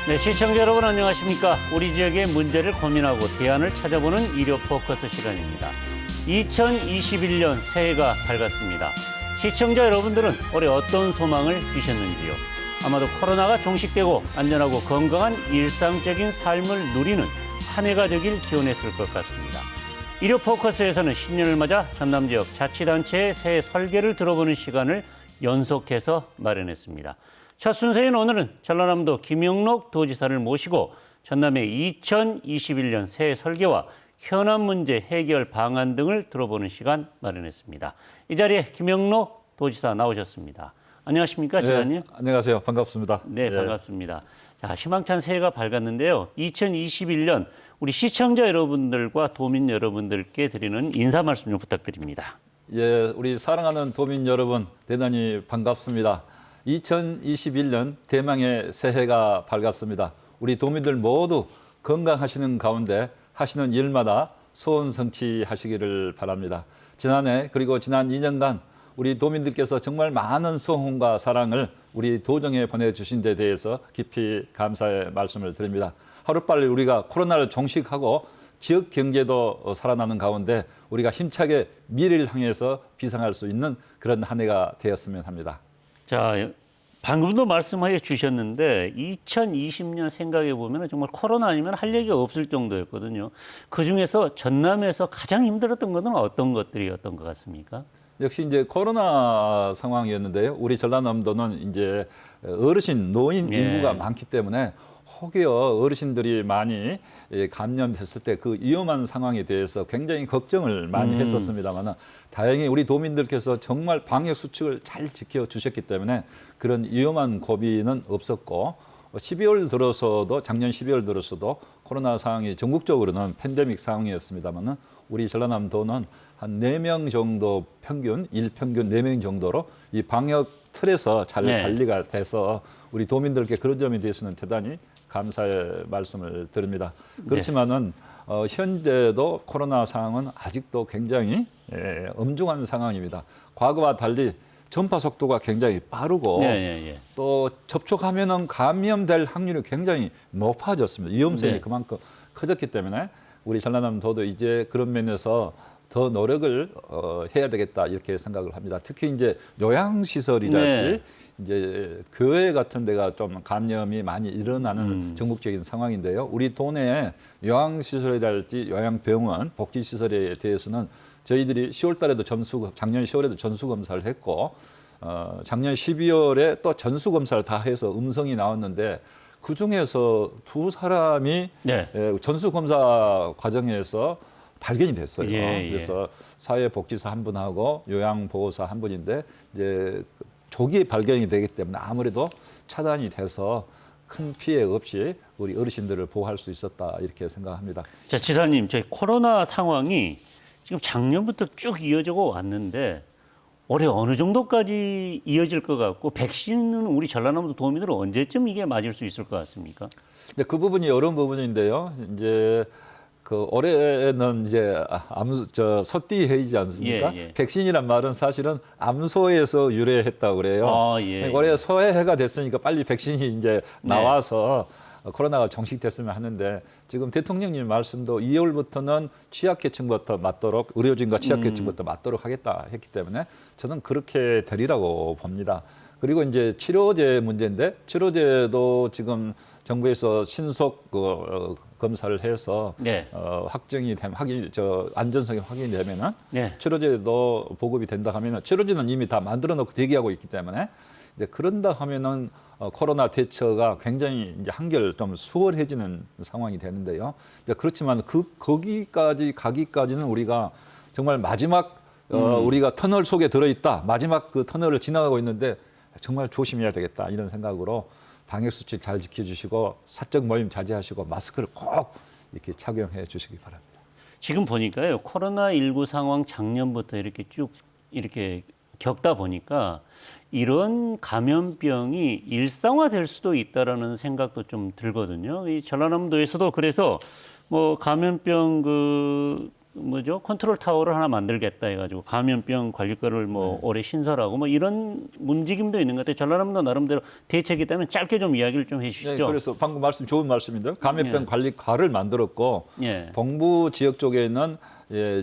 네, 시청자 여러분 안녕하십니까? 우리 지역의 문제를 고민하고 대안을 찾아보는医療 포커스 시간입니다. 2021년 새해가 밝았습니다. 시청자 여러분들은 올해 어떤 소망을 비셨는지요? 아마도 코로나가 종식되고 안전하고 건강한 일상적인 삶을 누리는 한 해가 되길 기원했을 것 같습니다.医療 포커스에서는 신년을 맞아 전남 지역 자치단체의 새해 설계를 들어보는 시간을 연속해서 마련했습니다. 첫 순서인 오늘은 전라남도 김영록 도지사를 모시고 전남의 2021년 새해 설계와 현안 문제 해결 방안 등을 들어보는 시간 마련했습니다. 이 자리에 김영록 도지사 나오셨습니다. 안녕하십니까, 지사님? 네, 안녕하세요. 반갑습니다. 네, 반갑습니다. 자, 희망찬 새해가 밝았는데요. 2021년 우리 시청자 여러분들과 도민 여러분들께 드리는 인사 말씀 좀 부탁드립니다. 예, 우리 사랑하는 도민 여러분, 대단히 반갑습니다. 2021년 대망의 새해가 밝았습니다. 우리 도민들 모두 건강하시는 가운데 하시는 일마다 소원 성취하시기를 바랍니다. 지난해 그리고 지난 2년간 우리 도민들께서 정말 많은 소원과 사랑을 우리 도정에 보내주신 데 대해서 깊이 감사의 말씀을 드립니다. 하루빨리 우리가 코로나를 종식하고 지역 경제도 살아나는 가운데 우리가 힘차게 미래를 향해서 비상할 수 있는 그런 한 해가 되었으면 합니다. 자, 방금도 말씀해 주셨는데 2020년 생각해 보면 정말 코로나 아니면 할 얘기가 없을 정도였거든요. 그중에서 전남에서 가장 힘들었던 것은 어떤 것들이었던 것 같습니까? 역시 이제 코로나 상황이었는데요. 우리 전라남도는 이제 어르신, 노인 인구가 많기 때문에 혹여 어르신들이 많이 감염됐을 때 그 위험한 상황에 대해서 굉장히 걱정을 많이 했었습니다만 다행히 우리 도민들께서 정말 방역 수칙을 잘 지켜주셨기 때문에 그런 위험한 고비는 없었고 12월 들어서도 작년 12월 들어서도 코로나 상황이 전국적으로는 팬데믹 상황이었습니다만 우리 전라남도는 한 4명 정도 평균, 일평균 4명 정도로 이 방역 틀에서 잘 관리가 돼서 우리 도민들께 그런 점에 대해서는 대단히 감사의 말씀을 드립니다. 그렇지만은 현재도 코로나 상황은 아직도 굉장히 엄중한 상황입니다. 과거와 달리 전파 속도가 굉장히 빠르고 또 접촉하면은 감염될 확률이 굉장히 높아졌습니다. 위험성이 그만큼 커졌기 때문에 우리 전라남도도 이제 그런 면에서 더 노력을 해야 되겠다 이렇게 생각을 합니다. 특히 이제 요양시설이랄지 이제 교회 같은 데가 좀 감염이 많이 일어나는 전국적인 상황인데요. 우리 도내에 요양시설이랄지 요양병원, 복지시설에 대해서는 저희들이 10월 달에도 작년 10월에도 전수검사를 했고 작년 12월에 또 전수검사를 다 해서 음성이 나왔는데 그중에서 2사람이 전수검사 과정에서 발견이 됐어요. 그래서 사회복지사 한 분하고 요양보호사 한 분인데 이제 조기에 발견이 되기 때문에 아무래도 차단이 돼서 큰 피해 없이 우리 어르신들을 보호할 수 있었다 이렇게 생각합니다. 자, 지사님, 저희 코로나 상황이 지금 작년부터 쭉 이어지고 왔는데 올해 어느 정도까지 이어질 것 같고 백신은 우리 전라남도 도민들은 언제쯤 이게 맞을 수 있을 것 같습니까? 근데 그 부분이 어려운 부분인데요. 이제 그 올해는 이제 소띠 해이지 않습니까? 백신이란 말은 사실은 암소에서 유래했다고 그래요. 올해 소해가 됐으니까 빨리 백신이 이제 나와서 코로나가 종식됐으면 하는데 지금 대통령님 말씀도 2월부터는 취약계층부터 맞도록 의료진과 취약계층부터 맞도록 하겠다 했기 때문에 저는 그렇게 되리라고 봅니다. 그리고 이제 치료제 문제인데 치료제도 지금 정부에서 신속 검사를 해서 확정이 되면 안전성이 확인이 되면은 치료제도 보급이 된다 하면은 치료제는 이미 다 만들어 놓고 대기하고 있기 때문에 이제 그런다 하면은 코로나 대처가 굉장히 이제 한결 좀 수월해지는 상황이 되는데요. 이제 그렇지만 거기까지 가기까지는 우리가 정말 마지막 우리가 터널 속에 들어있다. 마지막 그 터널을 지나가고 있는데 정말 조심해야 되겠다 이런 생각으로 방역수칙 잘 지켜주시고 사적 모임 자제하시고 마스크를 꼭 이렇게 착용해 주시기 바랍니다. 지금 보니까요, 코로나19 상황 작년부터 이렇게 쭉 이렇게 겪다 보니까 이런 감염병이 일상화될 수도 있다라는 생각도 좀 들거든요. 이 전라남도에서도 그래서 뭐 감염병 그죠? 컨트롤 타워를 하나 만들겠다 해가지고 감염병 관리과를 뭐 올해 신설하고 뭐 이런 움직임도 있는 것 같아요. 전라남도 나름대로 대책이 있다면 짧게 좀 이야기를 좀 해주시죠. 네, 그래서 방금 말씀 좋은 말씀인데요. 감염병 관리과를 만들었고 예. 동부 지역 쪽에 있는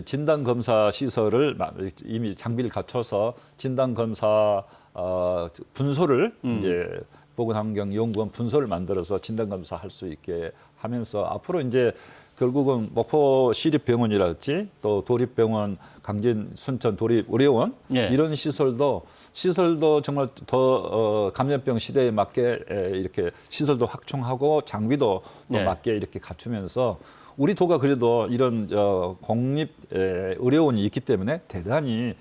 진단 검사 시설을 이미 장비를 갖춰서 진단 검사 분소를 이제 보건환경연구원 분소를 만들어서 진단 검사할 수 있게 하면서 앞으로 이제 결국은 목포 시립병원이랄지 또 도립병원, 강진, 순천 도립의료원 예. 이런 시설도 정말 더 감염병 시대에 맞게 이렇게 시설도 확충하고 장비도 또 예. 맞게 이렇게 갖추면서 우리 도가 그래도 이런 공립 의료원이 있기 때문에 대단히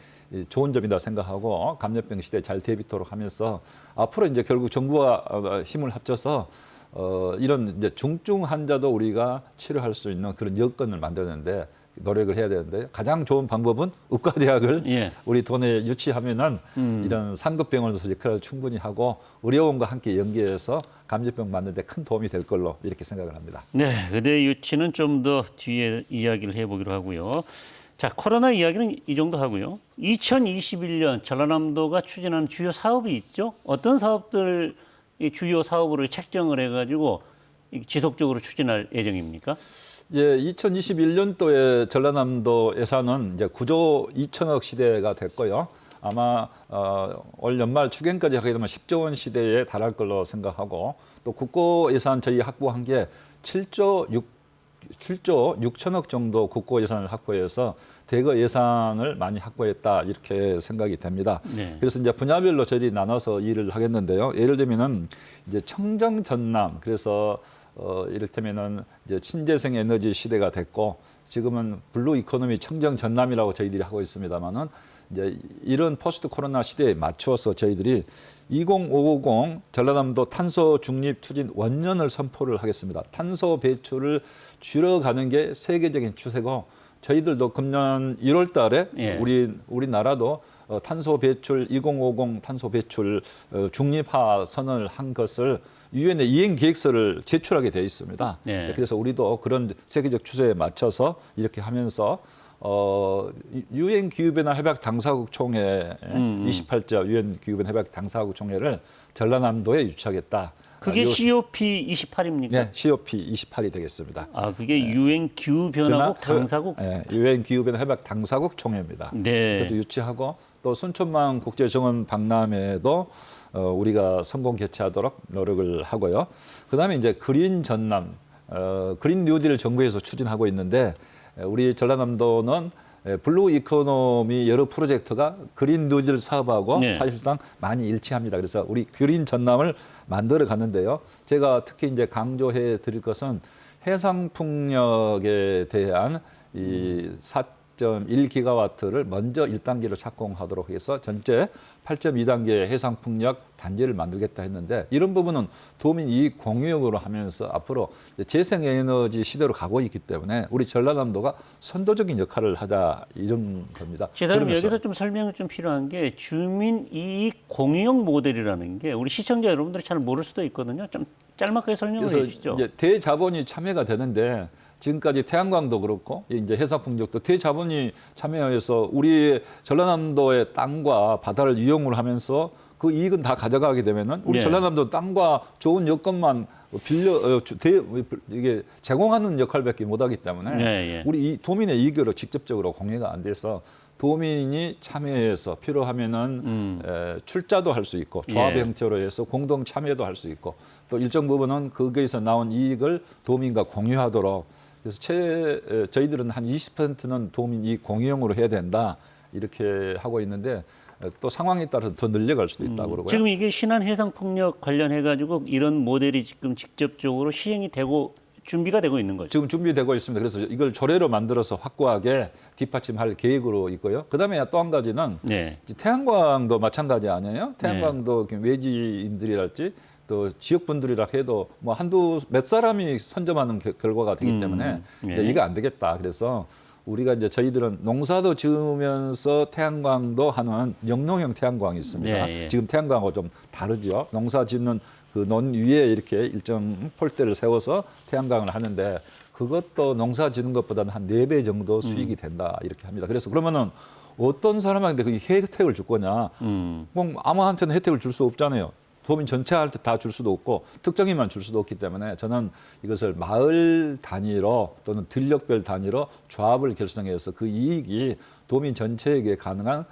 좋은 점이다 생각하고 감염병 시대에 잘 대비토록 하면서 앞으로 이제 결국 정부와 힘을 합쳐서 이런 이제 중증 환자도 우리가 치료할 수 있는 그런 여건을 만드는데 노력을 해야 되는데 가장 좋은 방법은 의과대학을 예. 우리 도내에 유치하면은 이런 상급 병원에서 역할을 충분히 하고 의료원과 함께 연계해서 감염병 맞는 데 큰 도움이 될 걸로 이렇게 생각을 합니다. 네, 의대 유치는 좀 더 뒤에 이야기를 해보기로 하고요. 자, 코로나 이야기는 이 정도 하고요. 2021년 전라남도가 추진하는 주요 사업이 있죠. 어떤 사업들 이 주요 사업으로 책정을 해가지고 지속적으로 추진할 예정입니까? 예, 2021년도에 전라남도 예산은 이제 9조 2천억 시대가 됐고요. 아마 올 연말 추경까지 하게 되면 10조 원 시대에 달할 걸로 생각하고 또 국고 예산 저희 확보한 게 7조 6천억 정도 국고 예산을 확보해서 대거 예산을 많이 확보했다 이렇게 생각이 됩니다. 네. 그래서 이제 분야별로 저희들이 나눠서 일을 하겠는데요. 예를 들면은 이제 청정 전남 그래서 이를테면은 이제 친재생 에너지 시대가 됐고 지금은 블루 이코노미 청정 전남이라고 저희들이 하고 있습니다만은 이제 이런 포스트 코로나 시대에 맞추어서 저희들이 2050 전라남도 탄소 중립 추진 원년을 선포를 하겠습니다. 탄소 배출을 줄여가는 게 세계적인 추세고 저희들도 금년 1월 달에 예. 우리나라도 탄소 배출 2050 탄소 배출 중립화 선언을 한 것을 유엔의 이행 계획서를 제출하게 되어 있습니다. 네. 그래서 우리도 그런 세계적 추세에 맞춰서 이렇게 하면서 유엔 기후변화 협약 당사국 총회 28자 유엔 기후변화 협약 당사국 총회를 전라남도에 유치하겠다. 그게 COP 28입니까? 네, COP 28이 되겠습니다. 아, 그게 유엔 기후 변화국 당사국. 네, 유엔 기후변화 협약 당사국 총회입니다. 네. 그것도 유치하고 또 순천만 국제정원 박람회도 우리가 성공 개최하도록 노력을 하고요. 그다음에 이제 그린 전남, 그린 뉴딜을 정부에서 추진하고 있는데 우리 전라남도는 블루 이코노미 여러 프로젝트가 그린 뉴딜 사업하고 네. 사실상 많이 일치합니다. 그래서 우리 그린 전남을 만들어 가는데요. 제가 특히 이제 강조해 드릴 것은 해상 풍력에 대한 이 4.1기가와트를 먼저 1단계로 착공하도록 해서 전체 8.2단계 해상 풍력 단지를 만들겠다 했는데 이런 부분은 도민 이익 공유역으로 하면서 앞으로 재생에너지 시대로 가고 있기 때문에 우리 전라남도가 선도적인 역할을 하자 이런 겁니다. 지사님 여기서 좀 설명이 좀 필요한 게 주민 이익 공유형 모델이라는 게 우리 시청자 여러분들이 잘 모를 수도 있거든요. 좀 짤막하게 설명을 해주시죠. 이제 대자본이 참여가 되는데 지금까지 태양광도 그렇고 이제 해상풍력도 대자본이 참여해서 우리 전라남도의 땅과 바다를 이용을 하면서 그 이익은 다 가져가게 되면은 우리 네. 전라남도 땅과 좋은 여건만 이게 제공하는 역할밖에 못하기 때문에 네, 우리 이 도민의 이익으로 직접적으로 공유가 안 돼서 도민이 참여해서 필요하면은 출자도 할 수 있고 조합 예. 형태로 해서 공동 참여도 할 수 있고 또 일정 부분은 거기에서 나온 이익을 도민과 공유하도록 그래서 저희들은 한 20%는 도민 이익 공유형으로 해야 된다 이렇게 하고 있는데 또 상황에 따라서 더 늘려갈 수도 있다고 그러고요. 지금 이게 신안 해상 풍력 관련해 가지고 이런 모델이 지금 직접적으로 시행이 되고 준비가 되고 있는 거죠. 지금 준비되고 있습니다. 그래서 이걸 조례로 만들어서 확고하게 뒷받침할 계획으로 있고요. 그다음에 또 한 가지는 네. 태양광도 마찬가지 아니에요? 태양광도 외지인들이랄지 또 지역분들이라 해도 뭐 한두 몇 사람이 선점하는 결과가 되기 때문에 네. 이게 안 되겠다. 그래서 우리가 이제 저희들은 농사도 지으면서 태양광도 하는 영농형 태양광이 있습니다. 예, 예. 지금 태양광하고 좀 다르죠. 농사 짓는 그 논 위에 이렇게 일정 폴대를 세워서 태양광을 하는데 그것도 농사 지는 것보다는 한 4배 정도 수익이 된다 이렇게 합니다. 그래서 그러면은 어떤 사람한테 그 혜택을 줄 거냐? 뭐 아무한테는 혜택을 줄 수 없잖아요. 도민 전체한테 다 줄 수도 없고 특정인만 줄 수도 없기 때문에 저는 이것을 마을 단위로 또는 들녘별 단위로 조합을 결성해서 그 이익이 도민 전체에게 가능한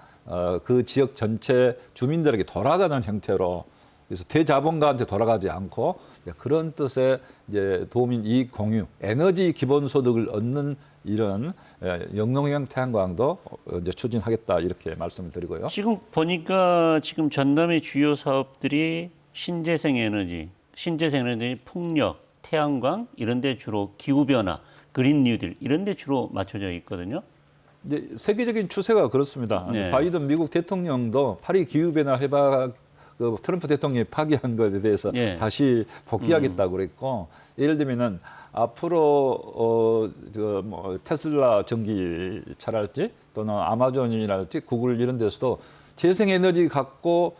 그 지역 전체 주민들에게 돌아가는 형태로 그래서 대자본가한테 돌아가지 않고 그런 뜻의 이제 도민 이익 공유, 에너지 기본소득을 얻는 이런 영농형 태양광도 이제 추진하겠다 이렇게 말씀을 드리고요. 지금 보니까 지금 전남의 주요 사업들이 신재생 에너지, 풍력, 태양광 이런 데 주로 기후 변화, 그린 뉴딜 이런 데 주로 맞춰져 있거든요. 이제 세계적인 추세가 그렇습니다. 네. 바이든 미국 대통령도 파리 기후 변화 해박 그 트럼프 대통령이 파기한 것에 대해서 예. 다시 복귀하겠다고 그랬고 예를 들면은 앞으로 뭐 테슬라 전기차랄지 또는 아마존이랄지 구글 이런 데서도 재생에너지 갖고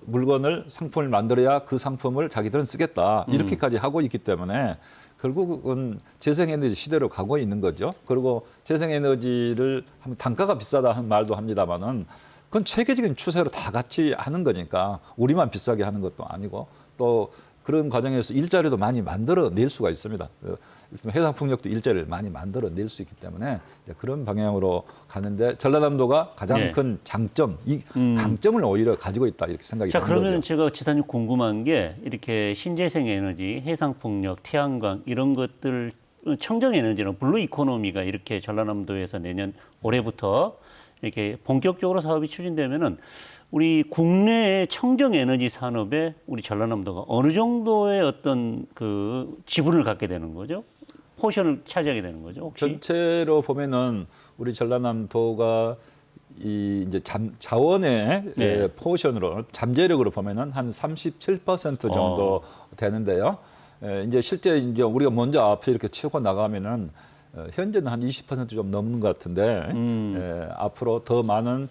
물건을 상품을 만들어야 그 상품을 자기들은 쓰겠다 이렇게까지 하고 있기 때문에 결국은 재생에너지 시대로 가고 있는 거죠. 그리고 재생에너지를 하면 단가가 비싸다 하는 말도 합니다만은 그건 세계적인 추세로 다 같이 하는 거니까 우리만 비싸게 하는 것도 아니고 또 그런 과정에서 일자리도 많이 만들어낼 수가 있습니다. 해상풍력도 일자리를 많이 만들어낼 수 있기 때문에 그런 방향으로 가는데 전라남도가 가장 네. 큰 장점, 이 강점을 오히려 가지고 있다 이렇게 생각이 자, 드는 그러면 거죠. 제가 지사님 궁금한 게 이렇게 신재생 에너지, 해상풍력, 태양광 이런 것들 청정 에너지는 블루 이코노미가 이렇게 전라남도에서 내년 올해부터 이렇게 본격적으로 사업이 추진되면은 우리 국내의 청정 에너지 산업에 우리 전라남도가 어느 정도의 어떤 그 지분을 갖게 되는 거죠? 포션을 차지하게 되는 거죠? 혹시? 전체로 보면은 우리 전라남도가 이 이제 자원의 네. 포션으로 잠재력으로 보면은 한 37% 정도 되는데요. 이제 실제 이제 우리가 먼저 앞에 이렇게 치고 나가면은 현재는 한 20%좀 넘는 것 같은데 앞으로 더 많은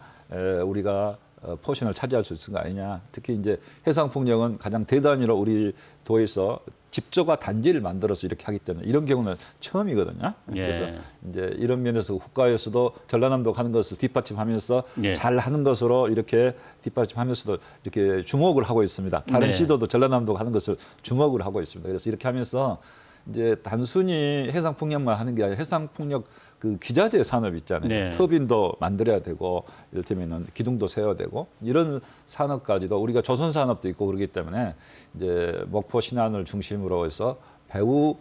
우리가 포션을 차지할 수 있을 거 아니냐. 특히 이제 해상풍력은 가장 대단위로 우리 도에서 집조가 단지를 만들어서 이렇게 하기 때문에 이런 경우는 처음이거든요. 예. 그래서 이제 이런 면에서 국가에서도 전라남도 가는 것을 뒷받침하면서 예. 잘 하는 것으로 이렇게 뒷받침하면서도 이렇게 주목을 하고 있습니다. 다른 네. 시도도 전라남도 가는 것을 주목을 하고 있습니다. 그래서 이렇게 하면서 이제 단순히 해상풍력만 하는 게 아니라 해상풍력 그 기자재 산업 있잖아요. 네. 터빈도 만들어야 되고 이를테면은 기둥도 세워야 되고 이런 산업까지도 우리가 조선 산업도 있고 그러기 때문에 이제 목포 신안을 중심으로 해서 배후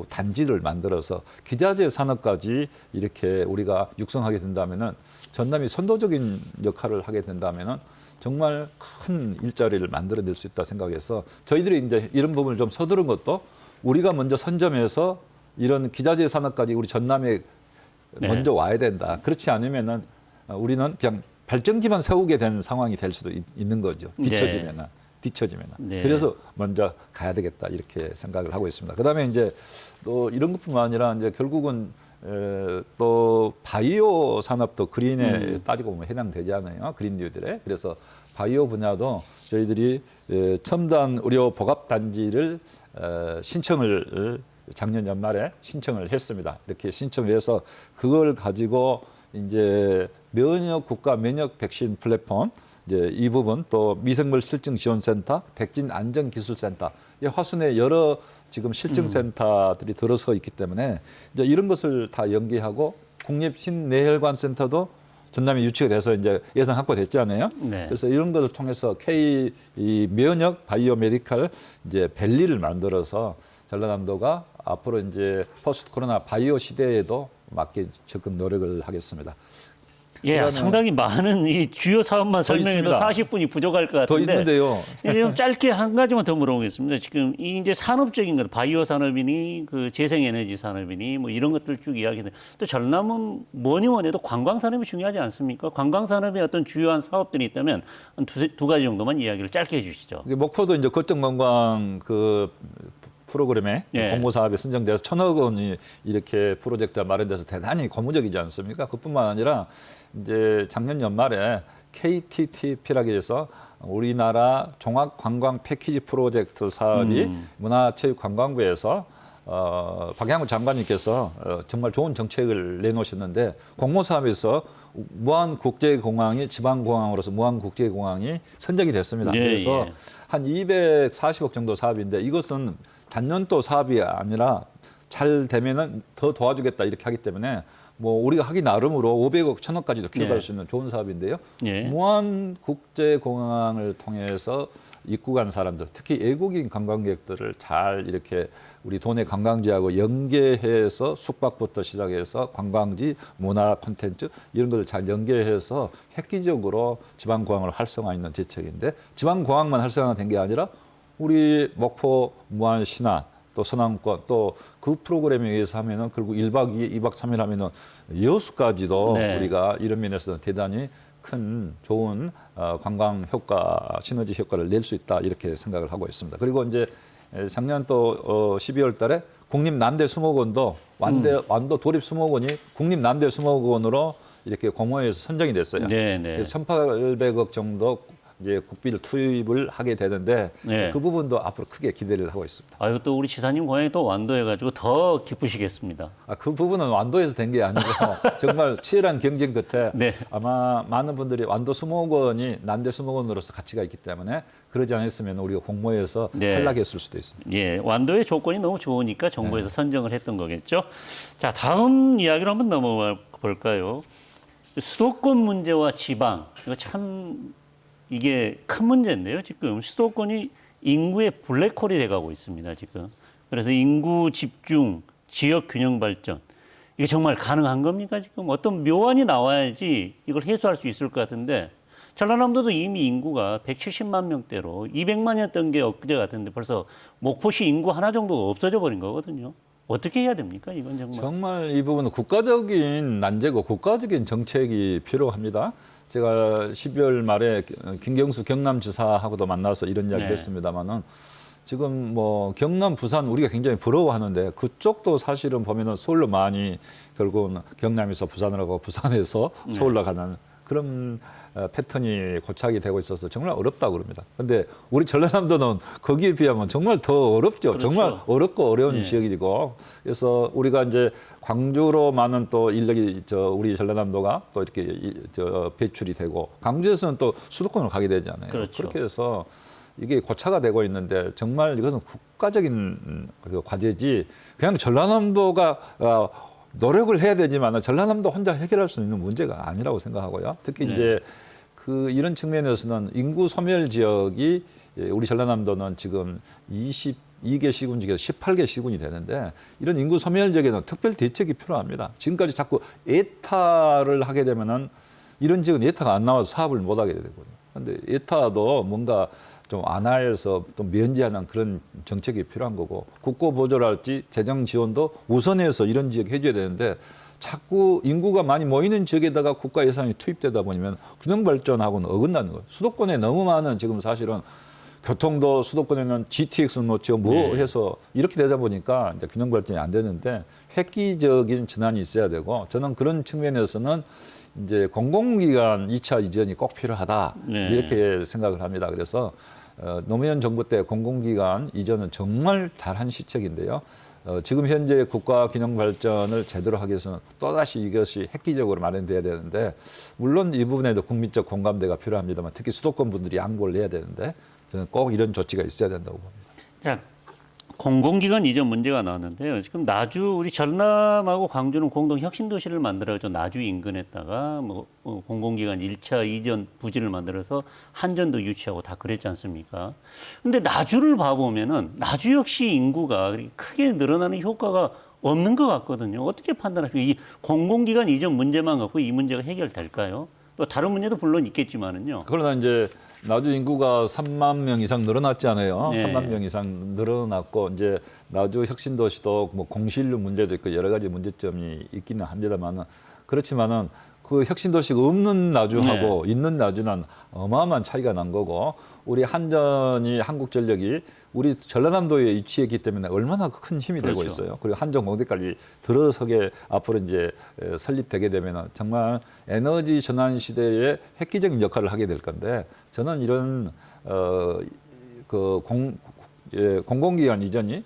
단지를 만들어서 기자재 산업까지 이렇게 우리가 육성하게 된다면은 전남이 선도적인 역할을 하게 된다면은 정말 큰 일자리를 만들어낼 수 있다 생각해서 저희들이 이제 이런 부분을 좀 서두른 것도 우리가 먼저 선점해서 이런 기자재 산업까지 우리 전남에 네. 먼저 와야 된다. 그렇지 않으면은 우리는 그냥 발전기만 세우게 되는 상황이 될 수도 있는 거죠. 뒤처지면은. 네. 그래서 먼저 가야 되겠다 이렇게 생각을 하고 있습니다. 그다음에 이제 또 이런 것뿐만 아니라 이제 결국은 또 바이오 산업도 그린에 따지고 보면 해당되잖아요. 그린 뉴딜에. 그래서 바이오 분야도 저희들이 첨단 의료 복합 단지를 신청을 작년 연말에 신청을 했습니다. 이렇게 신청을 해서 그걸 가지고 이제 국가 면역 백신 플랫폼 이제 이 부분 또 미생물 실증 지원센터, 백신 안전 기술센터, 이 화순에 여러 지금 실증센터들이 들어서 있기 때문에 이제 이런 것을 다 연계하고 국립 신내혈관 센터도 전남에 유치가 돼서 이제 예산 확보됐잖아요. 네. 그래서 이런 것을 통해서 이 면역 바이오 메디칼 이제 밸리를 만들어서 전라남도가 앞으로 이제 포스트 코로나 바이오 시대에도 맞게 적극 노력을 하겠습니다. 예, 그러면 상당히 많은 이 주요 사업만 설명해도 있습니다. 40분이 부족할 것 더 같은데. 있는데요. 이제 좀 짧게 한 가지만 더 물어보겠습니다. 지금 이 이제 산업적인 것, 바이오 산업이니 그 재생에너지 산업이니 뭐 이런 것들 쭉 이야기했는데 또 전남은 뭐니 뭐니 해도 관광 산업이 중요하지 않습니까? 관광 산업에 어떤 주요한 사업들이 있다면 한 두 가지 정도만 이야기를 짧게 해주시죠. 목포도 이제 거점관광 그 프로그램에 예. 공모사업에 선정돼서 1,000억 원이 이렇게 프로젝트가 마련돼서 대단히 고무적이지 않습니까? 그뿐만 아니라 이제 작년 연말에 KTTP라고 해서 우리나라 종합관광 패키지 프로젝트 사업이 문화체육관광부에서 박양호 장관님께서 정말 좋은 정책을 내놓으셨는데 공모사업에서 무안국제공항이 지방공항으로서 무안국제공항이 선정이 됐습니다. 예, 그래서 예. 한 240억 정도 사업인데 이것은 단년도 사업이 아니라 잘 되면은 더 도와주겠다 이렇게 하기 때문에 뭐 우리가 하기 나름으로 500억, 1000억까지도 기록할 예. 수 있는 좋은 사업인데요. 예. 무안국제공항을 통해서 입국한 사람들, 특히 외국인 관광객들을 잘 이렇게 우리 도내 관광지하고 연계해서 숙박부터 시작해서 관광지, 문화 콘텐츠 이런 것을 잘 연계해서 획기적으로 지방공항을 활성화하는 대책인데 지방공항만 활성화된 게 아니라 우리 목포, 무안, 신안 또 서남권 또 그 프로그램에 의해서 하면은 결국 1박 2일, 2박 3일 하면은 여수까지도 네. 우리가 이런 면에서는 대단히 큰 좋은 관광 효과, 시너지 효과를 낼 수 있다 이렇게 생각을 하고 있습니다. 그리고 이제 작년 또 12월 달에 국립 남대 수목원도 완도 도립 수목원이 국립 남대 수목원으로 이렇게 공모해서 선정이 됐어요. 네, 네. 그래서 1,800억 정도 이제 국비를 투입을 하게 되는데 네. 그 부분도 앞으로 크게 기대를 하고 있습니다. 아유, 또 우리 지사님 고향이 또 완도해가지고 더 기쁘시겠습니다. 그 부분은 완도에서 된 게 아니고 정말 치열한 경쟁 끝에 네. 아마 많은 분들이 완도 수목원이 남대 수목원으로서 가치가 있기 때문에 그러지 않았으면 우리가 공모해서 네. 탈락했을 수도 있습니다. 예, 완도의 조건이 너무 좋으니까 정부에서 선정을 했던 거겠죠. 자, 다음 이야기로 한번 넘어가 볼까요? 수도권 문제와 지방, 이거 참 이게 큰 문제인데요. 지금 수도권이 인구의 블랙홀이 돼가고 있습니다. 지금. 그래서 인구 집중, 지역 균형 발전 이게 정말 가능한 겁니까? 지금 어떤 묘안이 나와야지 이걸 해소할 수 있을 것 같은데 전라남도도 이미 인구가 170만 명대로 200만이었던 게 엊그제 같은데 벌써 목포시 인구 하나 정도가 없어져 버린 거거든요. 어떻게 해야 됩니까? 이건 정말. 정말 이 부분은 국가적인 난제고 국가적인 정책이 필요합니다. 제가 12월 말에 김경수 경남지사하고도 만나서 이런 이야기를 네. 했습니다마는 지금 뭐 경남, 부산 우리가 굉장히 부러워하는데 그쪽도 사실은 보면은 서울로 많이 결국은 경남에서 부산으로 가고 부산에서 서울로 가는 그런 패턴이 고착이 되고 있어서 정말 어렵다고 그럽니다. 그런데 우리 전라남도는 거기에 비하면 정말 더 어렵죠. 그렇죠. 정말 어렵고 어려운 예. 지역이고 그래서 우리가 이제 광주로 많은 또 인력이 우리 전라남도가 또 이렇게 배출이 되고 광주에서는 또 수도권으로 가게 되잖아요. 그렇죠. 그렇게 해서 이게 고차가 되고 있는데 정말 이것은 국가적인 그 과제지 그냥 전라남도가 노력을 해야 되지만 전라남도 혼자 해결할 수 있는 문제가 아니라고 생각하고요. 특히 네. 이제 이런 측면에서는 인구 소멸 지역이 우리 전라남도는 지금 22개 시군 중에서 18개 시군이 되는데 이런 인구 소멸 지역에는 특별 대책이 필요합니다. 지금까지 자꾸 예타를 하게 되면은 이런 지역은 예타가 안 나와서 사업을 못 하게 되거든요. 그런데 예타도 뭔가 좀 완화해서 또 면제하는 그런 정책이 필요한 거고 국고 보조랄지 재정 지원도 우선해서 이런 지역 해줘야 되는데 자꾸 인구가 많이 모이는 지역에다가 국가 예산이 투입되다 보면 균형 발전하고는 어긋나는 거예요. 수도권에 너무 많은 지금 사실은 교통도 수도권에는 GTX 놓죠 뭐 네. 해서 이렇게 되다 보니까 이제 균형 발전이 안 되는데 획기적인 전환이 있어야 되고 저는 그런 측면에서는 이제 공공기관 2차 이전이 꼭 필요하다 네. 이렇게 생각을 합니다. 그래서 노무현 정부 때 공공기관 이전은 정말 잘한 시책인데요. 지금 현재 국가 균형 발전을 제대로 하기 위해서는 또다시 이것이 획기적으로 마련돼야 되는데 물론 이 부분에도 국민적 공감대가 필요합니다만 특히 수도권 분들이 양보를 해야 되는데 저는 꼭 이런 조치가 있어야 된다고 봅니다. 자, 공공기관 이전 문제가 나왔는데요. 지금 나주 우리 전남하고 광주는 공동 혁신도시를 만들어서 나주 인근에다가 뭐 공공기관 1차 이전 부지를 만들어서 한전도 유치하고 다 그랬지 않습니까? 근데 나주를 봐보면은 나주 역시 인구가 그렇게 크게 늘어나는 효과가 없는 것 같거든요. 어떻게 판단하십니까? 이 공공기관 이전 문제만 갖고 이 문제가 해결될까요? 또 다른 문제도 물론 있겠지만은요. 그러나 이제 나주 인구가 3만 명 이상 늘어났잖아요. 네. 3만 명 이상 늘어났고 이제 나주 혁신도시도 뭐 공실료 문제도 있고 여러 가지 문제점이 있기는 합니다만은 그렇지만은 그 혁신도시가 없는 나주하고 있는 나주는 어마어마한 차이가 난 거고 우리 한전이 한국전력이 우리 전라남도에 위치했기 때문에 얼마나 큰 힘이 되고 그렇죠. 있어요. 그리고 한전 공대까지 들어서게 앞으로 이제 설립되게 되면 정말 에너지 전환 시대에 획기적인 역할을 하게 될 건데 저는 이런 공공기관 이전이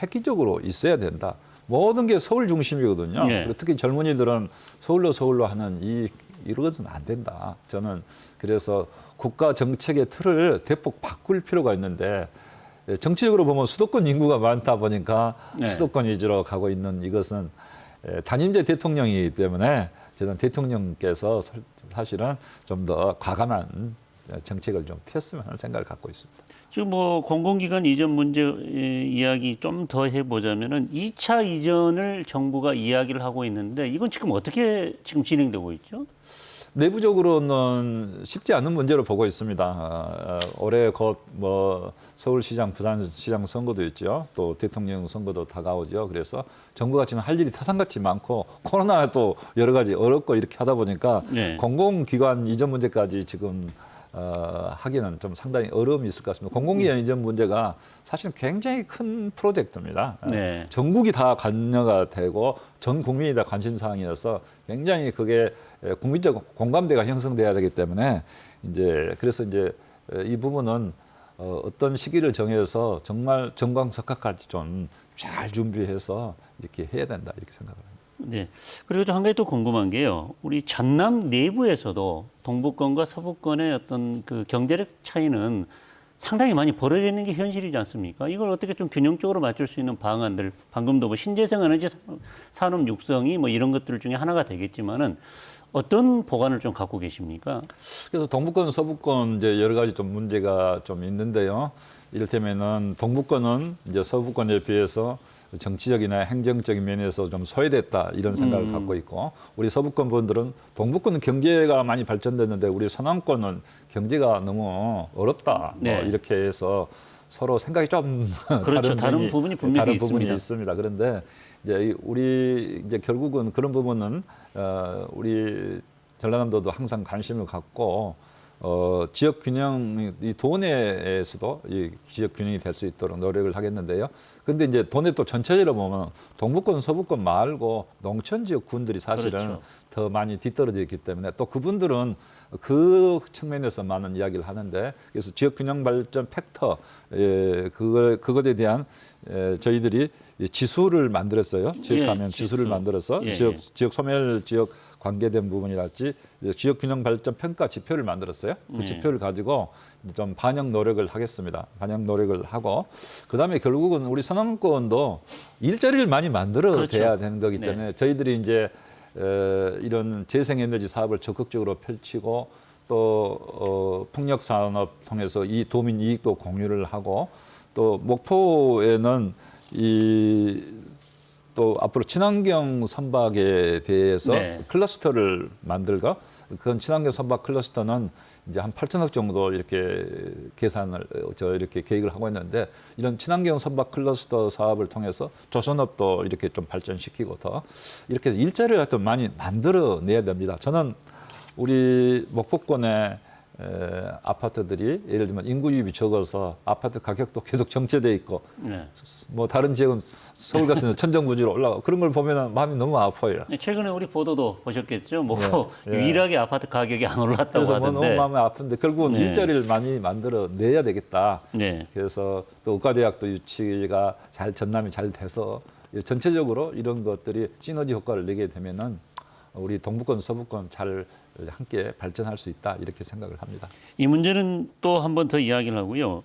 획기적으로 있어야 된다. 모든 게 서울 중심이거든요. 네. 그리고 특히 젊은이들은 서울로 하는 이것은 안 된다. 저는 그래서 국가 정책의 틀을 대폭 바꿀 필요가 있는데 정치적으로 보면 수도권 인구가 많다 보니까 네. 수도권 위주로 가고 있는 이것은 단임제 대통령이기 때문에 저는 대통령께서 사실은 좀 더 과감한 정책을 좀 폈으면 하는 생각을 갖고 있습니다. 지금 뭐 공공기관 이전 문제 이야기 좀 더 해보자면은 2차 이전을 정부가 이야기를 하고 있는데 이건 지금 어떻게 지금 진행되고 있죠? 내부적으로는 쉽지 않은 문제로 보고 있습니다. 올해 곧 뭐 서울시장, 부산시장 선거도 있죠. 또 대통령 선거도 다가오죠. 그래서 정부가 지금 할 일이 타산같이 많고 코로나 또 여러 가지 어렵고 이렇게 하다 보니까 네. 공공기관 이전 문제까지 지금 하기는 좀 상당히 어려움이 있을 것 같습니다. 공공기관 이전 문제가 사실은 굉장히 큰 프로젝트입니다. 네. 전국이 다 관여가 되고 전 국민이 다 관심 사항이어서 굉장히 그게 국민적 공감대가 형성돼야 되기 때문에 그래서 이 부분은 어떤 시기를 정해서 정말 정광석화까지 좀 잘 준비해서 이렇게 해야 된다 이렇게 생각을 합니다. 네. 그리고 또 한 가지 또 궁금한 게요. 우리 전남 내부에서도 동북권과 서북권의 어떤 그 경제력 차이는 상당히 많이 벌어져 있는 게 현실이지 않습니까? 이걸 어떻게 좀 균형적으로 맞출 수 있는 방안들, 방금도 뭐 신재생 에너지 산업 육성이 뭐 이런 것들 중에 하나가 되겠지만은 어떤 보관을 좀 갖고 계십니까? 그래서 동북권, 서북권 여러 가지 좀 문제가 좀 있는데요. 이를테면은 동북권은 서북권에 비해서 정치적이나 행정적인 면에서 좀 소외됐다 이런 생각을 갖고 있고 우리 서북권 분들은 동북권은 경제가 많이 발전됐는데 우리 서남권은 경제가 너무 어렵다 네. 뭐 이렇게 해서 서로 생각이 좀 그렇죠. 다른 부분이 분명히 다른 있습니다. 부분이 있습니다. 그런데 우리 결국은 그런 부분은 우리 전라남도도 항상 관심을 갖고 지역 균형, 이 도내에서도 이 지역 균형이 될 수 있도록 노력을 하겠는데요. 근데 도내 또 전체적으로 보면 동북권, 서북권 말고 농촌 지역군들이 사실은 그렇죠. 더 많이 뒤떨어져 있기 때문에 또 그분들은 그 측면에서 많은 이야기를 하는데 그래서 지역 균형 발전 팩터 그것에 대한 저희들이 지수를 만들었어요. 지역 가면 지수를 만들어서 지역 소멸 지역 관계된 부분이랄지 지역 균형 발전 평가 지표를 만들었어요. 그 지표를 가지고 좀 반영 노력을 하겠습니다. 반영 노력을 하고 그다음에 결국은 우리 서남권도 일자리를 많이 만들어 그렇죠. 돼야 되는 거기 때문에 저희들이 이런 재생에너지 사업을 적극적으로 펼치고 또 풍력 산업 통해서 이 도민 이익도 공유를 하고 또 목포에는 또 앞으로 친환경 선박에 대해서 클러스터를 만들고 그런 친환경 선박 클러스터는 한 8천억 정도 이렇게 이렇게 계획을 하고 있는데 이런 친환경 선박 클러스터 사업을 통해서 조선업도 이렇게 좀 발전시키고 더 이렇게 일자리를 하여튼 많이 만들어내야 됩니다. 저는 우리 목포권의 아파트들이 예를 들면 인구 유입이 적어서 아파트 가격도 계속 정체돼 있고 뭐 다른 지역은 서울 같은 천정부지로 올라가고 그런 걸 보면 마음이 너무 아파요. 최근에 우리 보도도 보셨겠죠. 뭐 유일하게 아파트 가격이 안 올랐다고 그래서 하던데. 너무 마음이 아픈데 결국은 일자리를 많이 만들어내야 되겠다. 그래서 또 의과대학도 유치가 전남이 잘 돼서 전체적으로 이런 것들이 시너지 효과를 내게 되면은 우리 동북권, 서북권 잘 함께 발전할 수 있다 이렇게 생각을 합니다. 이 문제는 또 한 번 더 이야기를 하고요.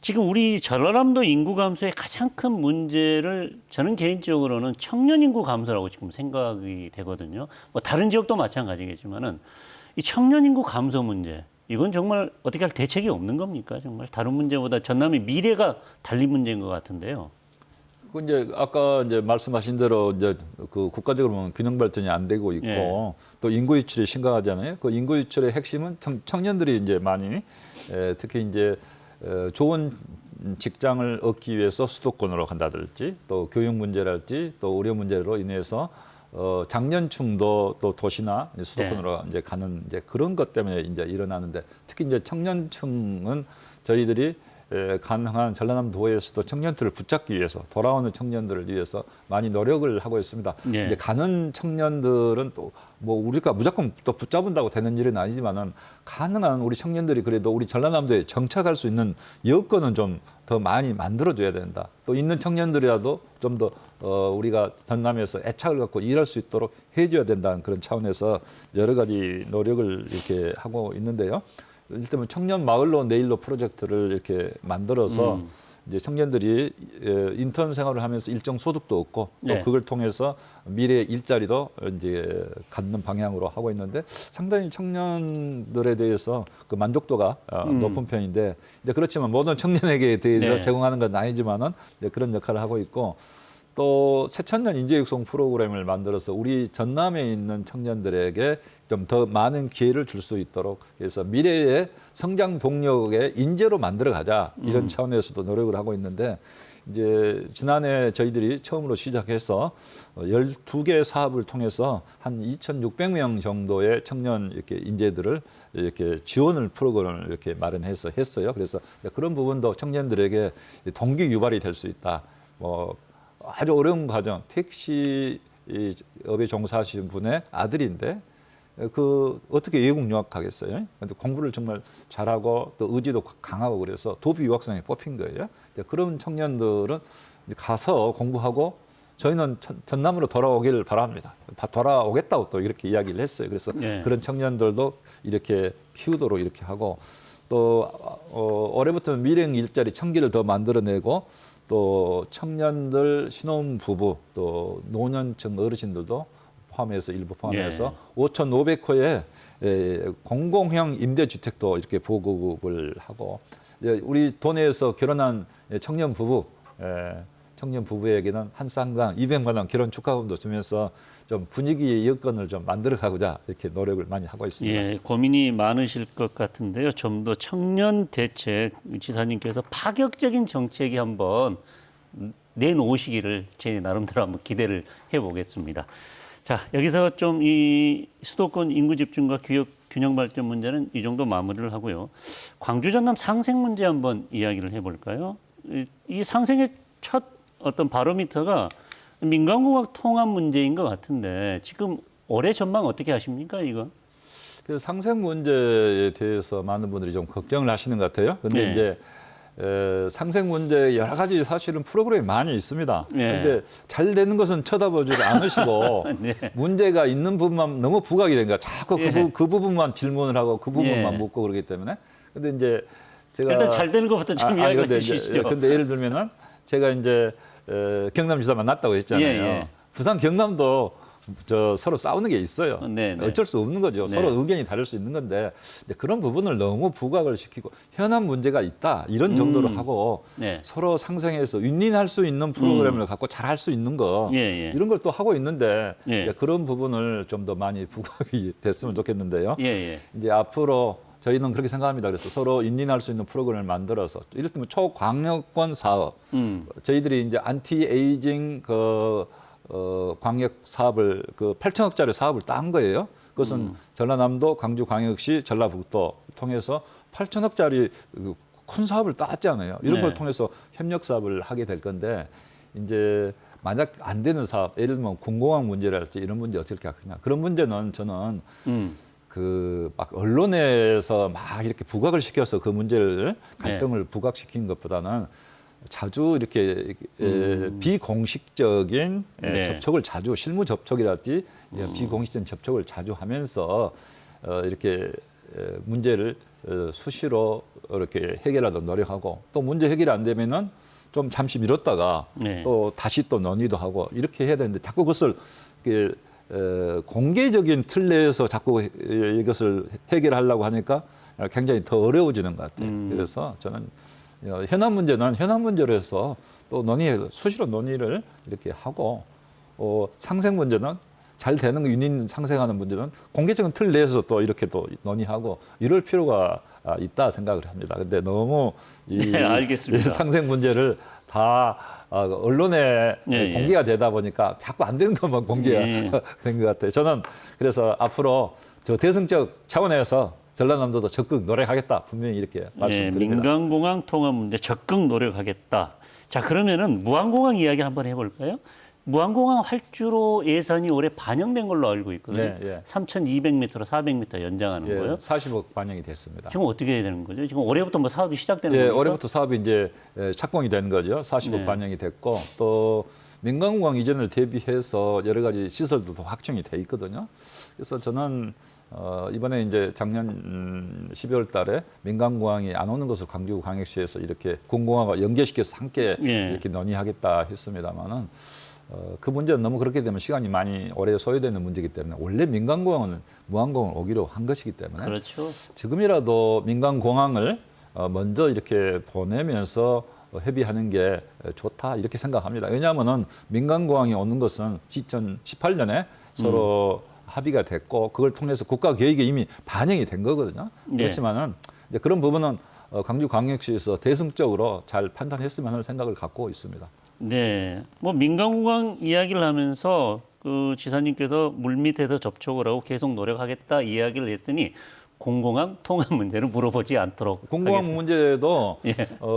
지금 우리 전라남도 인구 감소의 가장 큰 문제를 저는 개인적으로는 청년 인구 감소라고 지금 생각이 되거든요. 뭐 다른 지역도 마찬가지겠지만은 이 청년 인구 감소 문제 이건 정말 어떻게 할 대책이 없는 겁니까? 정말 다른 문제보다 전남의 미래가 달린 문제인 것 같은데요. 아까 말씀하신 대로 그 국가적으로 보면 균형 발전이 안 되고 있고 또 인구 유출이 심각하잖아요. 그 인구 유출의 핵심은 청년들이 많이 특히 좋은 직장을 얻기 위해서 수도권으로 간다든지 또 교육 문제랄지 또 의료 문제로 인해서 장년층도 또 도시나 수도권으로 가는 그런 것 때문에 일어나는데 특히 청년층은 저희들이 가능한 전라남도에서도 청년들을 붙잡기 위해서 돌아오는 청년들을 위해서 많이 노력을 하고 있습니다. 예. 이제 가는 청년들은 또 뭐 우리가 무조건 또 붙잡은다고 되는 일은 아니지만은 가능한 우리 청년들이 그래도 우리 전라남도에 정착할 수 있는 여건은 좀 더 많이 만들어줘야 된다. 또 있는 청년들이라도 좀 더 우리가 전남에서 애착을 갖고 일할 수 있도록 해줘야 된다는 그런 차원에서 여러 가지 노력을 이렇게 하고 있는데요. 일단 청년 마을로 내일로 프로젝트를 이렇게 만들어서 이제 청년들이 인턴 생활을 하면서 일정 소득도 얻고 또 네. 그걸 통해서 미래 일자리도 이제 갖는 방향으로 하고 있는데 상당히 청년들에 대해서 그 만족도가 높은 편인데 이제 그렇지만 모든 청년에게 대해서 네. 제공하는 건 아니지만은 이제 그런 역할을 하고 있고 또 새천년 인재육성 프로그램을 만들어서 우리 전남에 있는 청년들에게 좀 더 많은 기회를 줄 수 있도록 해서 미래의 성장 동력의 인재로 만들어 가자 이런 차원에서도 노력을 하고 있는데 이제 지난해 저희들이 처음으로 시작해서 12개 사업을 통해서 한 2,600명 정도의 청년 이렇게 인재들을 이렇게 지원을 프로그램을 이렇게 마련해서 했어요. 그래서 그런 부분도 청년들에게 동기 유발이 될 수 있다. 뭐 아주 어려운 과정, 택시 업에 종사하시는 분의 아들인데 그 어떻게 외국 유학하겠어요? 근데 공부를 정말 잘하고 또 의지도 강하고 그래서 도비 유학생에 뽑힌 거예요. 그런 청년들은 가서 공부하고 저희는 전남으로 돌아오기를 바랍니다. 돌아오겠다고 또 이렇게 이야기를 했어요. 그래서 네. 그런 청년들도 이렇게 키우도록 이렇게 하고 또 올해부터는 미래 일자리 1,000개를 더 만들어내고 또 청년들, 신혼 부부, 또 노년층 어르신들도 포함해서 일부 포함해서 5,500호의 공공형 임대주택도 이렇게 보급을 하고 우리 도내에서 결혼한 청년 부부에게는 한 쌍당 200만 원 결혼 축하금도 주면서 좀 분위기의 여건을 좀 만들어가고자 이렇게 노력을 많이 하고 있습니다. 예, 고민이 많으실 것 같은데요. 좀 더 청년 대책 지사님께서 파격적인 정책이 한번 내놓으시기를 제 나름대로 한번 기대를 해보겠습니다. 자, 여기서 좀 이 수도권 인구 집중과 교육 균형 발전 문제는 이 정도 마무리를 하고요. 광주 전남 상생 문제 한번 이야기를 해볼까요? 이 상생의 첫 어떤 바로미터가 민간공학 통합 문제인 것 같은데 지금 올해 전망 어떻게 하십니까, 이거? 그 상생 문제에 대해서 많은 분들이 좀 걱정을 하시는 것 같아요. 근데 네. 이제 상생 문제 여러 가지 사실은 프로그램이 많이 있습니다. 네. 근데 잘 되는 것은 쳐다보지 않으시고 네. 문제가 있는 부분만 너무 부각이 된 거야. 자꾸 예. 그 부분만 질문을 하고 그 부분만 예. 묻고 그러기 때문에. 근데 이제 제가 일단 잘 되는 것부터 좀 이야기해 근데 주시죠. 근데 예를 들면은 제가 이제 경남지사 만났다고 했잖아요. 예, 예. 부산 경남도 서로 싸우는 게 있어요. 네, 네. 어쩔 수 없는 거죠. 네. 서로 의견이 다를 수 있는 건데 그런 부분을 너무 부각을 시키고 현안 문제가 있다 이런 정도로 하고 네. 서로 상생해서 윈윈할 수 있는 프로그램을 갖고 잘 할 수 있는 거 예, 예. 이런 걸 또 하고 있는데 예. 그런 부분을 좀 더 많이 부각이 됐으면 좋겠는데요. 예, 예. 이제 앞으로 저희는 그렇게 생각합니다. 그래서 서로 윈윈할 수 있는 프로그램을 만들어서 이를테면 초광역권 사업 저희들이 이제 안티 에이징 광역 사업을 8천억짜리 사업을 딴 거예요. 그것은 전라남도, 광주광역시, 전라북도 통해서 8천억짜리 큰 사업을 땄잖아요. 이런 네. 걸 통해서 협력 사업을 하게 될 건데 이제 만약 안 되는 사업, 예를 들면 공공항 문제랄지 이런 문제 어떻게 할 거냐. 그런 문제는 저는 막 언론에서 막 이렇게 부각을 시켜서 그 문제를 갈등을 부각시킨 것보다는 자주 이렇게 비공식적인 네. 접촉을 자주 실무 접촉이랄지 비공식적인 접촉을 자주 하면서 이렇게 문제를 수시로 이렇게 해결하도록 노력하고 또 문제 해결이 안 되면은 좀 잠시 미뤘다가 네. 또 다시 또 논의도 하고 이렇게 해야 되는데 자꾸 그것을 이렇게 공개적인 틀 내에서 자꾸 이것을 해결하려고 하니까 굉장히 더 어려워지는 것 같아요. 그래서 저는 현안 문제는 현안 문제로 해서 또 수시로 논의를 이렇게 하고 상생 문제는 잘 되는 윈윈 상생하는 문제는 공개적인 틀 내에서 또 이렇게 또 논의하고 이럴 필요가 있다 생각을 합니다. 근데 너무 네, 알겠습니다. 이 상생 문제를 다 언론에 예, 공개가 되다 보니까 자꾸 안 되는 것만 공개가 된 것 같아요. 저는 그래서 앞으로 저 대승적 차원에서 전라남도도 적극 노력하겠다 분명히 이렇게 말씀드립니다. 민간공항 통합 문제 적극 노력하겠다. 자, 그러면은 무안공항 이야기 한번 해볼까요? 무안공항 활주로 예산이 올해 반영된 걸로 알고 있거든요. 3,200m로 400m 연장하는 거예요. 40억 반영이 됐습니다. 지금 어떻게 해야 되는 거죠? 지금 올해부터 뭐 사업이 시작되는 겁니까? 올해부터 사업이 이제 착공이 된 거죠. 40억 반영이 됐고 또 민간공항 이전을 대비해서 여러 가지 시설도 더 확충이 돼 있거든요. 그래서 저는 이번에 이제 작년 12월 달에 민간공항이 안 오는 것을 광주광역시에서 이렇게 공공항과 연계시켜서 함께 이렇게 논의하겠다 했습니다만은 그 문제는 너무 그렇게 되면 시간이 많이 오래 소요되는 문제이기 때문에 원래 민간공항은 무안공을 오기로 한 것이기 때문에 그렇죠. 지금이라도 민간공항을 먼저 이렇게 보내면서 협의하는 게 좋다 이렇게 생각합니다. 왜냐하면은 민간공항이 오는 것은 2018년에 서로 합의가 됐고 그걸 통해서 국가 계획에 이미 반영이 된 거거든요. 그렇지만은 이제 그런 부분은 광주광역시에서 대승적으로 잘 판단했으면 하는 생각을 갖고 있습니다. 네, 뭐 민간공항 이야기를 하면서 그 지사님께서 물밑에서 접촉을 하고 계속 노력하겠다 이야기를 했으니 공공항 통합 문제는 물어보지 않도록 공공항 하겠습니다. 문제도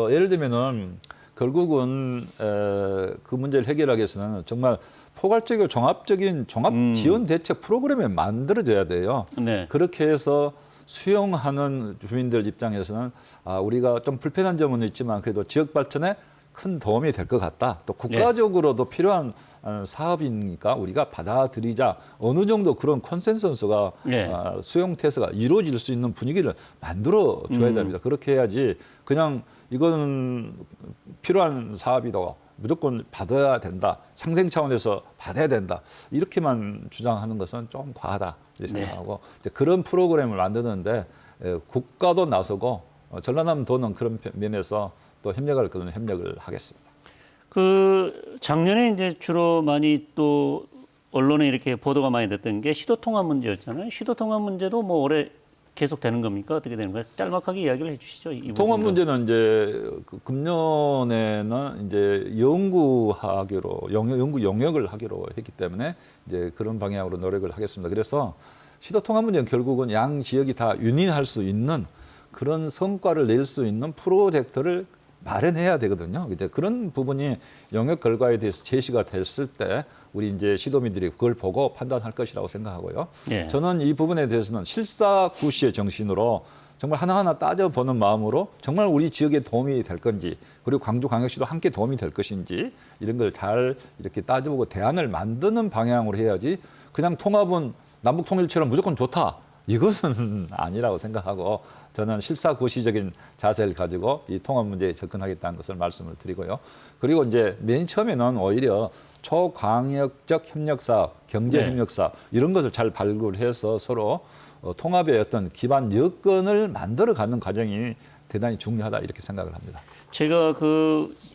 예를 들면은 결국은 그 문제를 해결하기 위해서는 정말 포괄적이고 종합적인 종합 지원 대책 프로그램이 만들어져야 돼요. 네. 그렇게 해서 수용하는 주민들 입장에서는 우리가 좀 불편한 점은 있지만 그래도 지역 발전에 큰 도움이 될 것 같다. 또 국가적으로도 필요한 사업이니까 우리가 받아들이자 어느 정도 그런 컨센서스가 수용태세가 이루어질 수 있는 분위기를 만들어 줘야 됩니다. 그렇게 해야지 그냥 이거는 필요한 사업이다. 무조건 받아야 된다. 상생 차원에서 받아야 된다. 이렇게만 주장하는 것은 좀 과하다. 이렇게 생각하고 이제 그런 프로그램을 만드는데 국가도 나서고 전라남도는 그런 면에서 또 협력할 거는 협력을 하겠습니다. 그 작년에 이제 주로 많이 또 언론에 이렇게 보도가 많이 됐던 게 시도 통합 문제였잖아요. 시도 통합 문제도 뭐 올해 계속 되는 겁니까? 어떻게 되는 거예요? 짤막하게 이야기를 해주시죠. 이 통합 부분도. 문제는 이제 금년에는 이제 연구하기로 연구 용역을 하기로 했기 때문에 이제 그런 방향으로 노력을 하겠습니다. 그래서 시도 통합 문제는 결국은 양 지역이 다 윤인할 수 있는 그런 성과를 낼 수 있는 프로젝트를 마련해야 되거든요. 이제 그런 부분이 영역 결과에 대해서 제시가 됐을 때 우리 이제 시도민들이 그걸 보고 판단할 것이라고 생각하고요. 저는 이 부분에 대해서는 실사구시의 정신으로 정말 하나하나 따져보는 마음으로 정말 우리 지역에 도움이 될 건지 그리고 광주광역시도 함께 도움이 될 것인지 이런 걸 잘 이렇게 따져보고 대안을 만드는 방향으로 해야지 그냥 통합은 남북통일처럼 무조건 좋다. 이것은 아니라고 생각하고 저는 실사구시적인 자세를 가지고 이 통합 문제에 접근하겠다는 것을 말씀을 드리고요. 그리고 이제 맨 처음에는 오히려 초광역적 협력사업, 경제협력사업 이런 것을 잘 발굴해서 서로 통합의 어떤 기반 여건을 만들어가는 과정이 대단히 중요하다 이렇게 생각을 합니다. 제가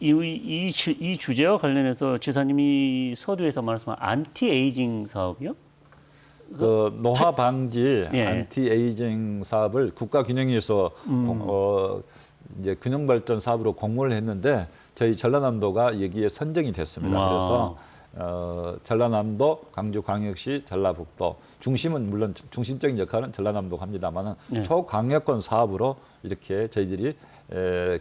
이 주제와 관련해서 지사님이 서두에서 말씀한 안티에이징 사업이요? 그 노화 방지 안티에이징 사업을 국가균형위에서 이제 균형 발전 사업으로 공모를 했는데 저희 전라남도가 여기에 선정이 됐습니다. 그래서 전라남도, 광주광역시, 전라북도 중심은 물론 중심적인 역할은 전라남도가 합니다만은 초광역권 사업으로 이렇게 저희들이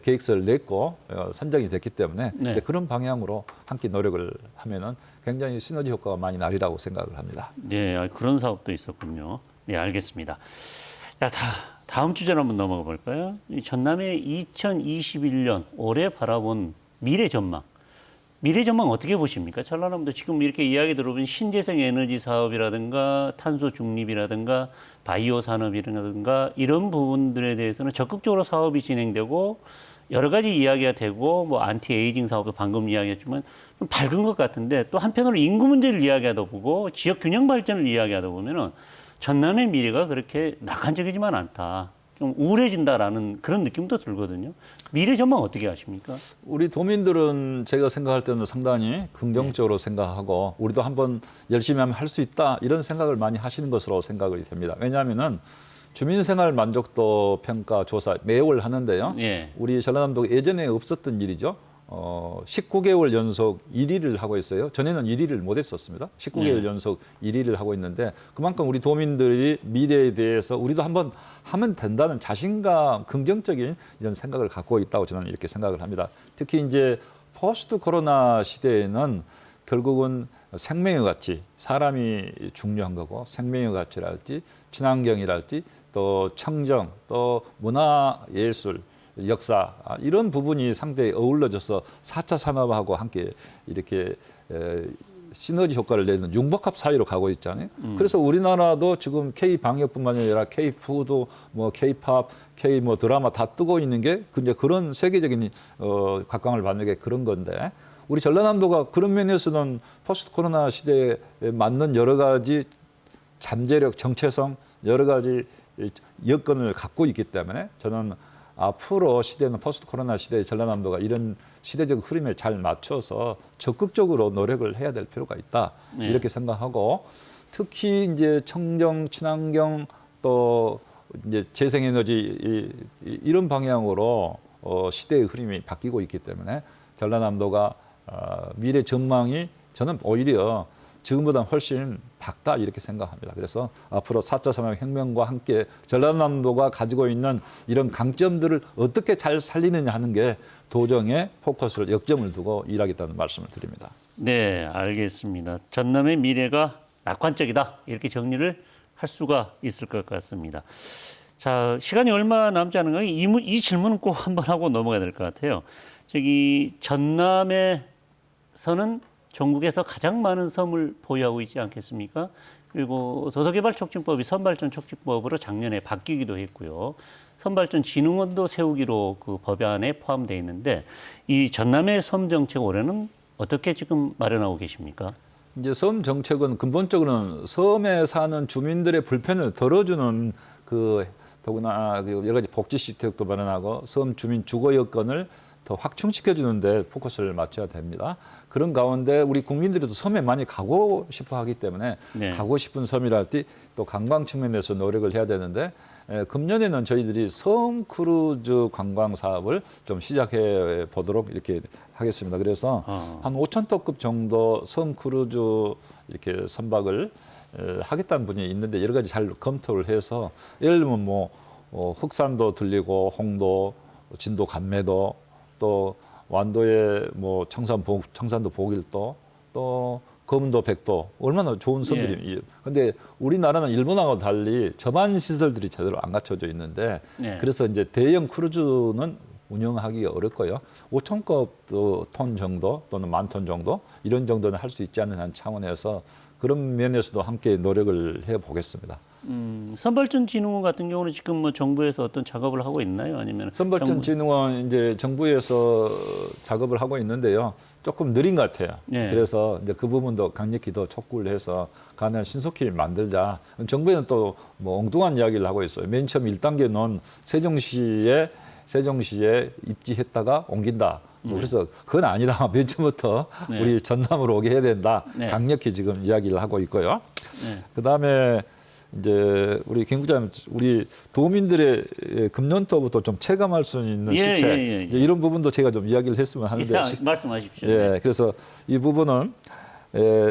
계획서를 냈고 선정이 됐기 때문에 그런 방향으로 함께 노력을 하면은 굉장히 시너지 효과가 많이 나리라고 생각을 합니다. 네, 그런 사업도 있었군요. 네, 알겠습니다. 자, 다음 주제로 한번 넘어가 볼까요? 이 전남의 2021년 올해 바라본 미래 전망. 미래 전망 어떻게 보십니까? 전라남도 지금 이렇게 이야기 들어보면 신재생 에너지 사업이라든가 탄소 중립이라든가 바이오 산업이라든가 이런 부분들에 대해서는 적극적으로 사업이 진행되고 여러 가지 이야기가 되고 뭐 안티 에이징 사업도 방금 이야기했지만 좀 밝은 것 같은데 또 한편으로 인구 문제를 이야기하다 보고 지역 균형 발전을 이야기하다 보면은 전남의 미래가 그렇게 낙관적이지만 않다. 좀 우울해진다라는 그런 느낌도 들거든요. 미래 전망 어떻게 하십니까? 우리 도민들은 제가 생각할 때는 상당히 긍정적으로 생각하고 우리도 한번 열심히 하면 할 수 있다 이런 생각을 많이 하시는 것으로 생각이 됩니다. 왜냐하면은 주민생활 만족도 평가 조사 매월 하는데요. 우리 전라남도가 예전에 없었던 일이죠. 19개월 연속 1위를 하고 있어요. 전에는 1위를 못했었습니다. 19개월 연속 1위를 하고 있는데 그만큼 우리 도민들이 미래에 대해서 우리도 한번 하면 된다는 자신감, 긍정적인 이런 생각을 갖고 있다고 저는 이렇게 생각을 합니다. 특히 이제 포스트 코로나 시대에는 결국은 생명의 가치, 사람이 중요한 거고 생명의 가치랄지 친환경이랄지 또 청정, 또 문화, 예술, 역사 이런 부분이 상당히 어우러져서 4차 산업하고 함께 이렇게 시너지 효과를 내는 융복합 사회로 가고 있잖아요. 그래서 우리나라도 지금 K 방역뿐만 아니라 K 푸드, 뭐 K 팝, K 뭐 드라마 다 뜨고 있는 게 이제 그런 세계적인 각광을 받는 게 그런 건데 우리 전라남도가 그런 면에서는 포스트 코로나 시대에 맞는 여러 가지 잠재력, 정체성 여러 가지 여건을 갖고 있기 때문에 저는 앞으로 시대는 포스트 코로나 시대의 전라남도가 이런 시대적 흐름에 잘 맞춰서 적극적으로 노력을 해야 될 필요가 있다. 네. 이렇게 생각하고 특히 이제 청정, 친환경 또 이제 재생에너지 이런 방향으로 시대의 흐름이 바뀌고 있기 때문에 전라남도가 미래 전망이 저는 오히려 지금보다 훨씬 밝다 이렇게 생각합니다. 그래서 앞으로 4차 산업혁명과 함께 전라남도가 가지고 있는 이런 강점들을 어떻게 잘 살리느냐 하는 게 도정에 포커스를 역점을 두고 일하겠다는 말씀을 드립니다. 네, 알겠습니다. 전남의 미래가 낙관적이다 이렇게 정리를 할 수가 있을 것 같습니다. 자, 시간이 얼마 남지 않은 거 이 질문은 꼭 한번 하고 넘어가야 될 것 같아요. 저기 전남에서는 전국에서 가장 많은 섬을 보유하고 있지 않겠습니까? 그리고 도서개발촉진법이 선발전 촉진법으로 작년에 바뀌기도 했고요. 선발전진흥원도 세우기로 그 법안에 포함되어 있는데 이 전남의 섬 정책 올해는 어떻게 지금 마련하고 계십니까? 이제 섬 정책은 근본적으로는 섬에 사는 주민들의 불편을 덜어주는 더구나 여러 가지 복지 시스템도 마련하고 섬 주민 주거 여건을 더 확충시켜주는데 포커스를 맞춰야 됩니다. 그런 가운데 우리 국민들도 섬에 많이 가고 싶어 하기 때문에 네. 가고 싶은 섬이랄지 또 관광 측면에서 노력을 해야 되는데 금년에는 저희들이 섬 크루즈 관광 사업을 좀 시작해 보도록 이렇게 하겠습니다. 그래서 한 5,000톤급 정도 섬 크루즈 이렇게 선박을 하겠다는 분이 있는데 여러 가지 잘 검토를 해서 예를 들면 뭐 흑산도 들리고 홍도, 진도 감매도 또 완도의 뭐 청산도 보길도 또 검도 백도 얼마나 좋은 섬들이. 근데 우리나라는 일본하고 달리 저반 시설들이 제대로 안 갖춰져 있는데 그래서 이제 대형 크루즈는 운영하기가 어렵고요. 5,000급 톤 정도 또는 10,000톤 정도 이런 정도는 할 수 있지 않는 차원에서 그런 면에서도 함께 노력을 해 보겠습니다. 선발전진흥원 같은 경우는 지금 뭐 정부에서 어떤 작업을 하고 있나요? 아니면 선발전진흥원 이제 정부에서 작업을 하고 있는데요. 조금 느린 것 같아요. 네. 그래서 이제 그 부분도 강력히 더 촉구를 해서 가능한 신속히 만들자. 정부에는 또 뭐 엉뚱한 이야기를 하고 있어요. 맨 처음 1단계는 세종시에 입지했다가 옮긴다. 그래서 그건 아니다. 맨 처음부터 우리 전남으로 오게 해야 된다. 강력히 지금 이야기를 하고 있고요. 그다음에 이제 우리 김 국장님, 우리 도민들의 금년도부터 좀 체감할 수 있는 시책 이제 이런 부분도 제가 좀 이야기를 했으면 하는데 말씀하십시오. 그래서 이 부분은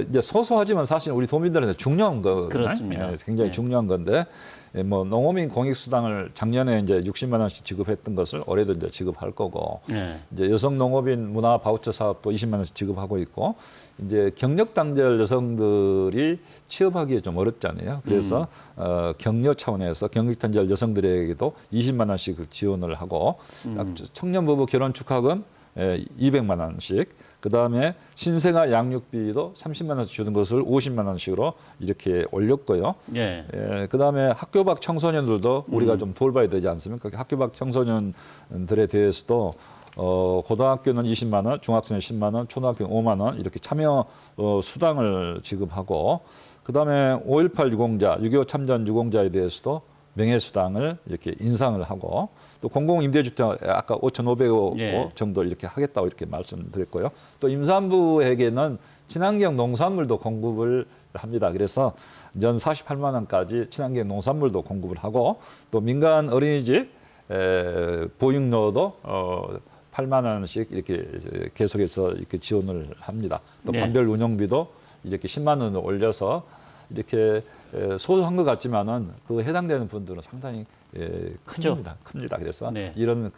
이제 소소하지만 사실 우리 도민들한테 중요한 거 그렇습니다. 굉장히 중요한 건데 뭐 농어민 공익수당을 작년에 이제 60만 원씩 지급했던 것을 올해도 이제 지급할 거고 이제 여성 농업인 문화 바우처 사업도 20만 원씩 지급하고 있고 이제 경력 단절 여성들이 취업하기에 좀 어렵잖아요. 그래서 격려 차원에서 경력 단절 여성들에게도 20만 원씩 지원을 하고 청년 부부 결혼 축하금 200만 원씩 그다음에 신생아 양육비도 30만 원씩 주는 것을 50만 원씩으로 이렇게 올렸고요. 그다음에 학교 밖 청소년들도 우리가 좀 돌봐야 되지 않습니까? 학교 밖 청소년들에 대해서도 고등학교는 20만 원, 중학생은 10만 원, 초등학교는 5만 원 이렇게 참여 수당을 지급하고 그다음에 5.18 유공자, 6.25 참전 유공자에 대해서도 명예수당을 이렇게 인상을 하고 또 공공임대주택 아까 5,500억 정도 이렇게 하겠다고 이렇게 말씀드렸고요. 또 임산부에게는 친환경 농산물도 공급을 합니다. 그래서 연 48만 원까지 친환경 농산물도 공급을 하고 또 민간 어린이집 보육료도 8만 원씩 이렇게 계속해서 이렇게 지원을 합니다. 또 네. 반별 운영비도 이렇게 10만 원을 올려서 이렇게 소소한 것 같지만은 그 해당되는 분들은 상당히 크죠? 큽니다. 그래서 네. 이런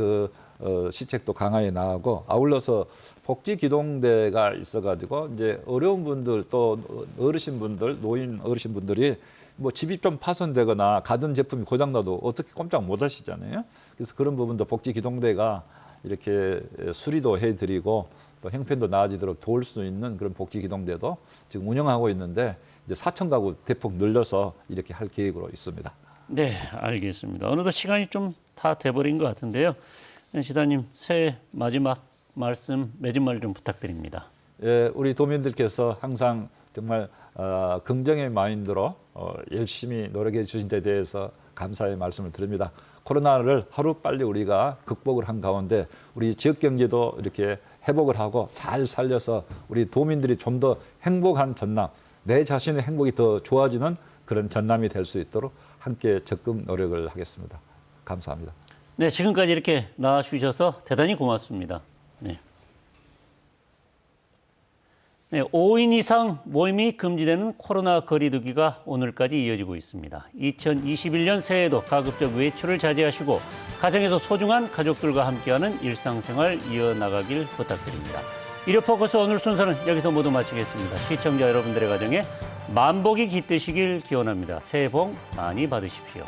시책도 강화해 나가고 아울러서 복지 기동대가 있어가지고 이제 어려운 분들 또 어르신분들 노인 어르신분들이 뭐 집이 좀 파손되거나 가전 제품이 고장나도 어떻게 꼼짝 못 하시잖아요. 그래서 그런 부분도 복지 기동대가 이렇게 수리도 해드리고 또 형편도 나아지도록 도울 수 있는 그런 복지 기동대도 지금 운영하고 있는데 이제 4천 가구 대폭 늘려서 이렇게 할 계획으로 있습니다. 네, 알겠습니다. 어느덧 시간이 좀 다 돼버린 것 같은데요. 시장님, 새해 마지막 말씀, 맺은 말 좀 부탁드립니다. 예, 우리 도민들께서 항상 정말 긍정의 마인드로 열심히 노력해 주신 데 대해서 감사의 말씀을 드립니다. 코로나를 하루 빨리 우리가 극복을 한 가운데 우리 지역 경제도 이렇게 회복을 하고 잘 살려서 우리 도민들이 좀 더 행복한 전남, 내 자신의 행복이 더 좋아지는 그런 전남이 될 수 있도록 함께 적극 노력을 하겠습니다. 감사합니다. 네, 지금까지 이렇게 나와주셔서 대단히 고맙습니다. 네. 네, 5인 이상 모임이 금지되는 코로나 거리두기가 오늘까지 이어지고 있습니다. 2021년 새해에도 가급적 외출을 자제하시고 가정에서 소중한 가족들과 함께하는 일상생활 이어나가길 부탁드립니다. 일요포커스 오늘 순서는 여기서 모두 마치겠습니다. 시청자 여러분들의 가정에 만복이 깃드시길 기원합니다. 새해 복 많이 받으십시오.